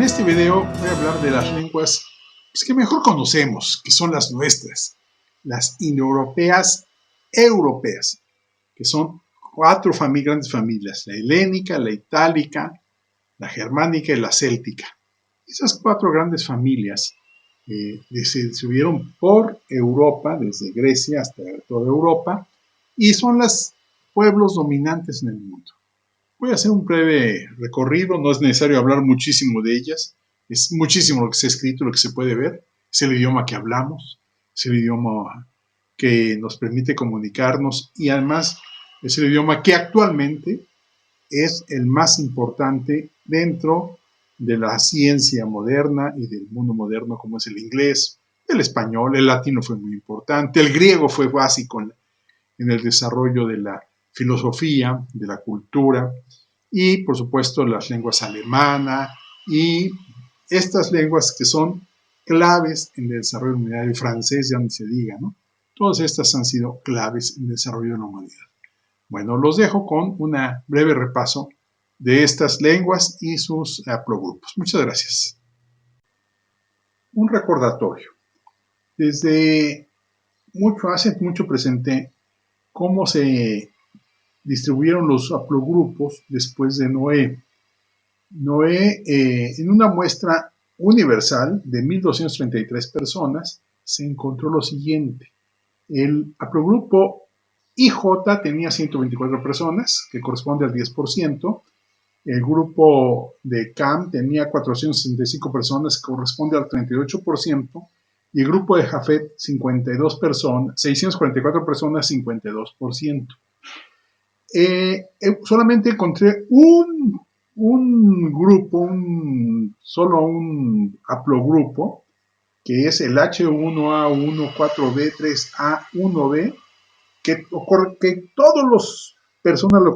En este video voy a hablar de las lenguas que mejor conocemos, que son las nuestras, las indoeuropeas europeas, que son cuatro grandes familias: la helénica, la itálica, la germánica y la céltica. Esas cuatro grandes familias se distribuyeron por Europa, desde Grecia hasta toda Europa, y son los pueblos dominantes en el mundo. Voy a hacer un breve recorrido, no es necesario hablar muchísimo de ellas, es muchísimo lo que se ha escrito, lo que se puede ver, es el idioma que hablamos, es el idioma que nos permite comunicarnos y además es el idioma que actualmente es el más importante dentro de la ciencia moderna y del mundo moderno, como es el inglés, el español, el latino fue muy importante, el griego fue básico en el desarrollo de la filosofía, de la cultura, y por supuesto las lenguas alemana y estas lenguas que son claves en el desarrollo de la humanidad, el francés ya ni se diga, ¿no? Todas estas han sido claves en el desarrollo de la humanidad. Bueno, los dejo con un breve repaso de estas lenguas y sus haplogrupos. Muchas gracias. Un recordatorio. Hace mucho presenté cómo se distribuyeron los haplogrupos después de Noé. Noé, en una muestra universal de 1233 personas, se encontró lo siguiente. El haplogrupo IJ tenía 124 personas, que corresponde al 10%. El grupo de Cam tenía 465 personas, que corresponde al 38%. Y el grupo de Jafet, 644 personas, 52%. Solamente encontré un grupo, solo un haplogrupo, que es el H1A14B3A1B, que todas las personas lo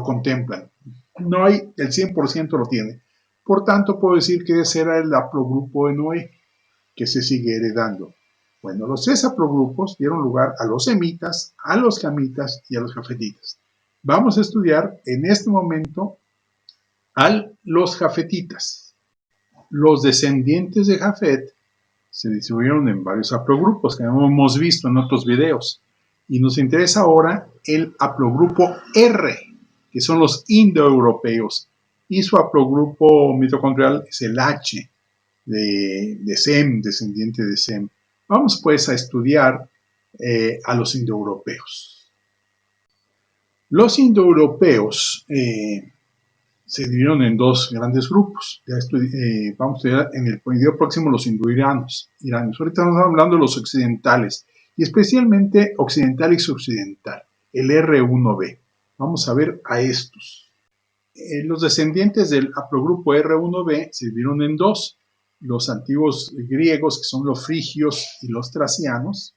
contemplan. No hay, el 100% lo tiene. Por tanto, puedo decir que ese era el haplogrupo de Noé, que se sigue heredando. Bueno, los tres haplogrupos dieron lugar a los semitas, a los camitas y a los jafetitas. Vamos a estudiar en este momento a los jafetitas. Los descendientes de Jafet se distribuyeron en varios haplogrupos que hemos visto en otros videos. Y nos interesa ahora el haplogrupo R, que son los indoeuropeos. Y su haplogrupo mitocondrial es el H, de Sem, descendiente de Sem. Vamos pues a estudiar a los indoeuropeos. Los indoeuropeos se dividieron en dos grandes grupos. Vamos a estudiar en el video próximo los indoiranos. Ahorita estamos hablando de los occidentales, y especialmente occidental y suboccidental, el R1b. Vamos a ver a estos. Los descendientes del haplogrupo R1b se dividieron en dos: los antiguos griegos, que son los frigios y los tracianos,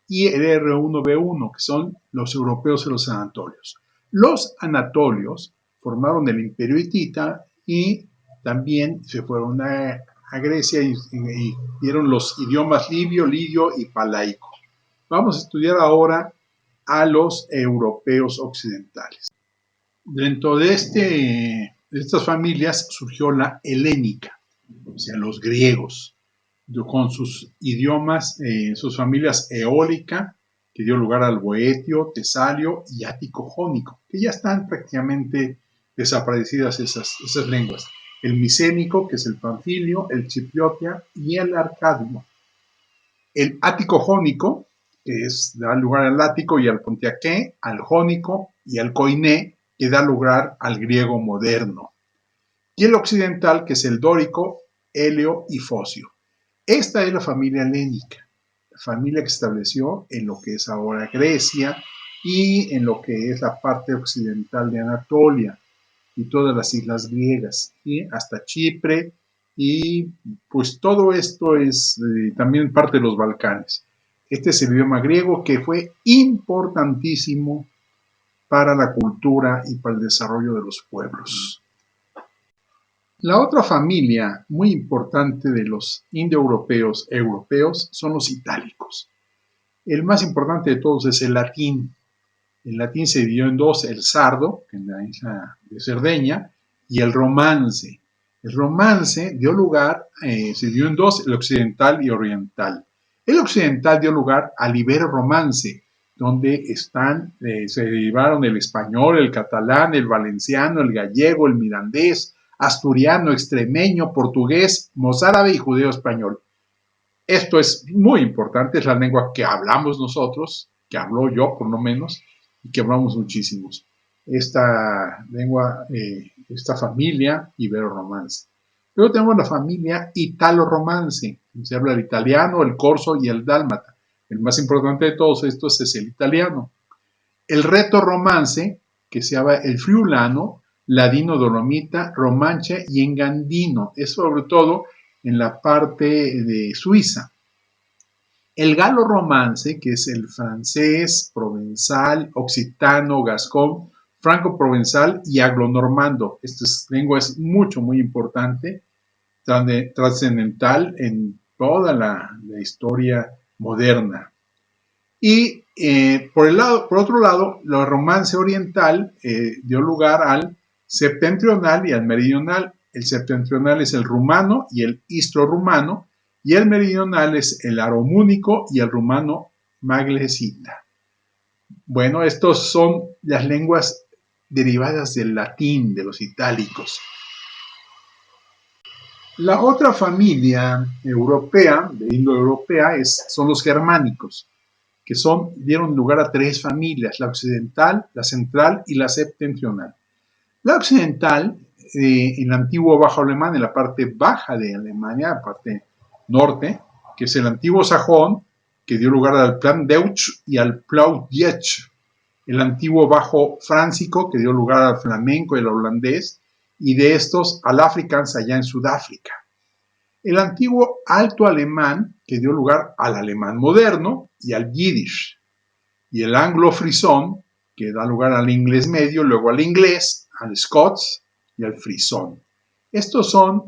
y el R1b1, que son los europeos y los anatolios. Los anatolios formaron el imperio hitita y también se fueron a Grecia y dieron los idiomas libio, lidio y palaico. Vamos a estudiar ahora a los europeos occidentales. Dentro de estas familias surgió la helénica, o sea, los griegos, con sus idiomas, sus familias eólica, que dio lugar al boetio, tesalio y ático-jónico, que ya están prácticamente desaparecidas esas lenguas. El micénico, que es el panfilio, el chipriotia y el arcadio. El ático-jónico, que da lugar al ático y al pontiaqué, al jónico y al koiné, que da lugar al griego moderno. Y el occidental, que es el dórico, helio y focio. Esta es la familia helénica, la familia que se estableció en lo que es ahora Grecia y en lo que es la parte occidental de Anatolia y todas las islas griegas, ¿sí? Hasta Chipre, y pues todo esto es también parte de los Balcanes. Este es el idioma griego, que fue importantísimo para la cultura y para el desarrollo de los pueblos. La otra familia muy importante de los indoeuropeos europeos son los itálicos. El más importante de todos es el latín. El latín se dividió en dos: el sardo, en la isla de Cerdeña, y el romance. El romance dio lugar, se dio en dos, el occidental y oriental. El occidental dio lugar al ibero-romance, donde se derivaron el español, el catalán, el valenciano, el gallego, el mirandés, asturiano, extremeño, portugués, mozárabe y judeo-español. Esto es muy importante, es la lengua que hablamos nosotros, que hablo yo por lo menos, y que hablamos muchísimos. Esta lengua, esta familia ibero-romance. Luego tenemos la familia italo-romance, se habla el italiano, el corso y el dálmata. El más importante de todos estos es el italiano. El reto-romance, que se llama el friulano, ladino-dolomita, romanche y engandino. Es sobre todo en la parte de Suiza. El galo-romance, que es el francés, provenzal, occitano, gascón, franco-provenzal y anglo-normando. Esta lengua es muy importante, trascendental en toda la historia moderna. Y por otro lado, el romance oriental dio lugar al septentrional y al meridional. El septentrional es el rumano y el istro-rumano, y el meridional es el aromúnico y el rumano maglesita. Bueno, estos son las lenguas derivadas del latín, de los itálicos. La otra familia europea, de indoeuropea, son los germánicos, que dieron lugar a tres familias: la occidental, la central y la septentrional. La occidental, en el antiguo bajo alemán, en la parte baja de Alemania, la parte norte, que es el antiguo sajón, que dio lugar al Plan Deutsch y al Plautdietsch. El antiguo bajo fráncico, que dio lugar al flamenco y al holandés, y de estos al afrikaans allá en Sudáfrica. El antiguo alto alemán, que dio lugar al alemán moderno y al yiddish. Y el anglo-frisón, que da lugar al inglés medio, luego al inglés, al scots y al frisón. Estos son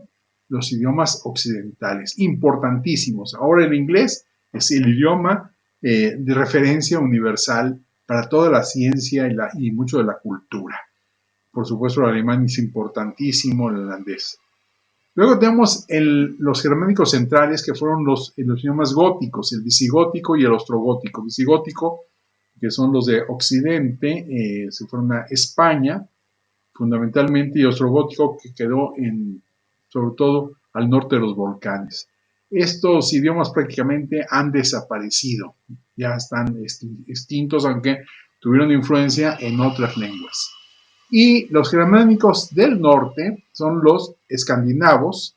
los idiomas occidentales, importantísimos. Ahora el inglés es el idioma de referencia universal para toda la ciencia y mucho de la cultura. Por supuesto, el alemán es importantísimo, el holandés. Luego tenemos los germánicos centrales, que fueron los idiomas góticos, el visigótico y el ostrogótico. Visigótico, que son los de Occidente, se fueron a España, fundamentalmente, y ostrogótico, que quedó sobre todo al norte de los volcanes. Estos idiomas prácticamente han desaparecido, ya están extintos, aunque tuvieron influencia en otras lenguas. Y los germánicos del norte son los escandinavos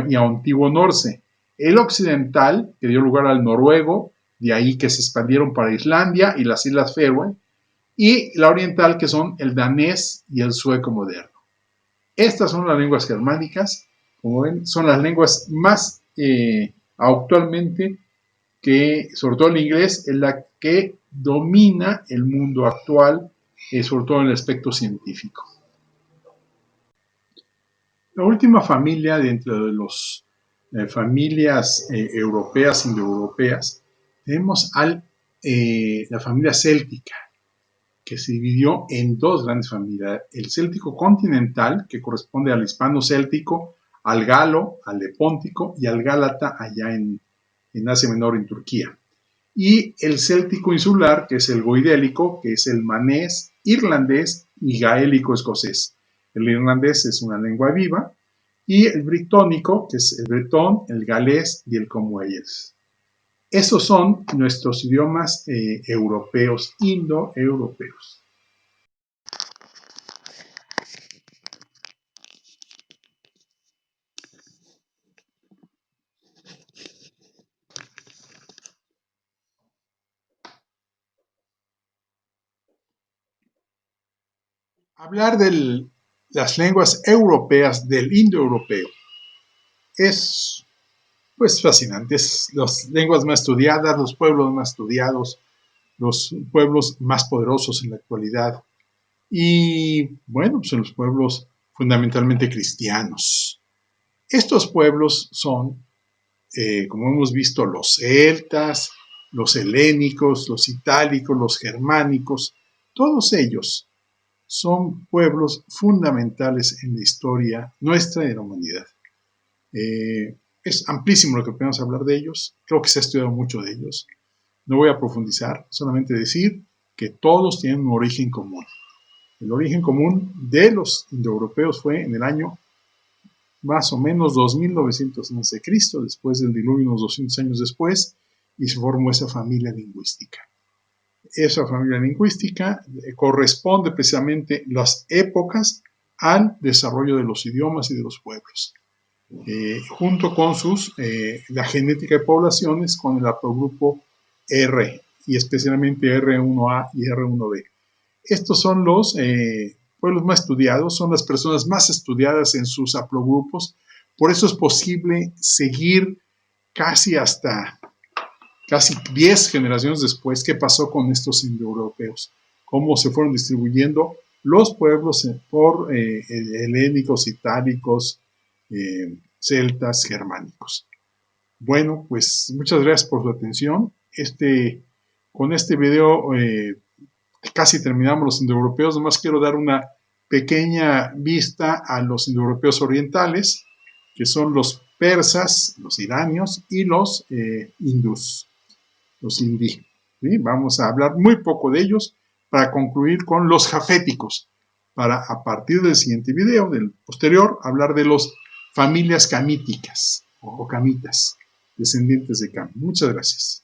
y antiguo norse. El occidental, que dio lugar al noruego, de ahí que se expandieron para Islandia y las Islas Feroe, y la oriental, que son el danés y el sueco moderno. Estas son las lenguas germánicas. Como ven, son las lenguas más actualmente, que sobre todo el inglés es la que domina el mundo actual, sobre todo en el aspecto científico. La última familia dentro de las familias europeas, indoeuropeas, tenemos la familia céltica, que se dividió en dos grandes familias: el céltico continental, que corresponde al hispano céltico, al galo, al lepóntico y al gálata allá en Asia Menor, en Turquía. Y el céltico insular, que es el goidélico, que es el manés, irlandés y gaélico escocés. El irlandés es una lengua viva, y el britónico, que es el bretón, el galés y el comuelles. Esos son nuestros idiomas europeos, indoeuropeos. Hablar de las lenguas europeas del indoeuropeo es pues fascinante. Es las lenguas más estudiadas, los pueblos más estudiados, los pueblos más poderosos en la actualidad. Y bueno, pues los pueblos fundamentalmente cristianos. Estos pueblos son, como hemos visto, los celtas, los helénicos, los itálicos, los germánicos. Todos ellos son pueblos fundamentales en la historia nuestra y de la humanidad. Es amplísimo lo que podemos hablar de ellos, creo que se ha estudiado mucho de ellos. No voy a profundizar, solamente decir que todos tienen un origen común. El origen común de los indoeuropeos fue en el año más o menos 2900 a.C., después del diluvio, unos 200 años después, y se formó esa familia lingüística. Esa familia lingüística corresponde precisamente las épocas al desarrollo de los idiomas y de los pueblos, junto con la genética de poblaciones con el haplogrupo R, y especialmente R1A y R1B. Estos son los pueblos más estudiados, son las personas más estudiadas en sus haplogrupos, por eso es posible seguir casi 10 generaciones después qué pasó con estos indoeuropeos, cómo se fueron distribuyendo los pueblos por helénicos, itálicos, celtas, germánicos. Bueno, pues muchas gracias por su atención. Con este video casi terminamos los indoeuropeos. Nomás quiero dar una pequeña vista a los indoeuropeos orientales, que son los persas, los iranios y los hindús, los hindí. ¿Sí? Vamos a hablar muy poco de ellos para concluir con los jaféticos, para a partir del siguiente video, del posterior, hablar de las familias camíticas o camitas, descendientes de Cam. Muchas gracias.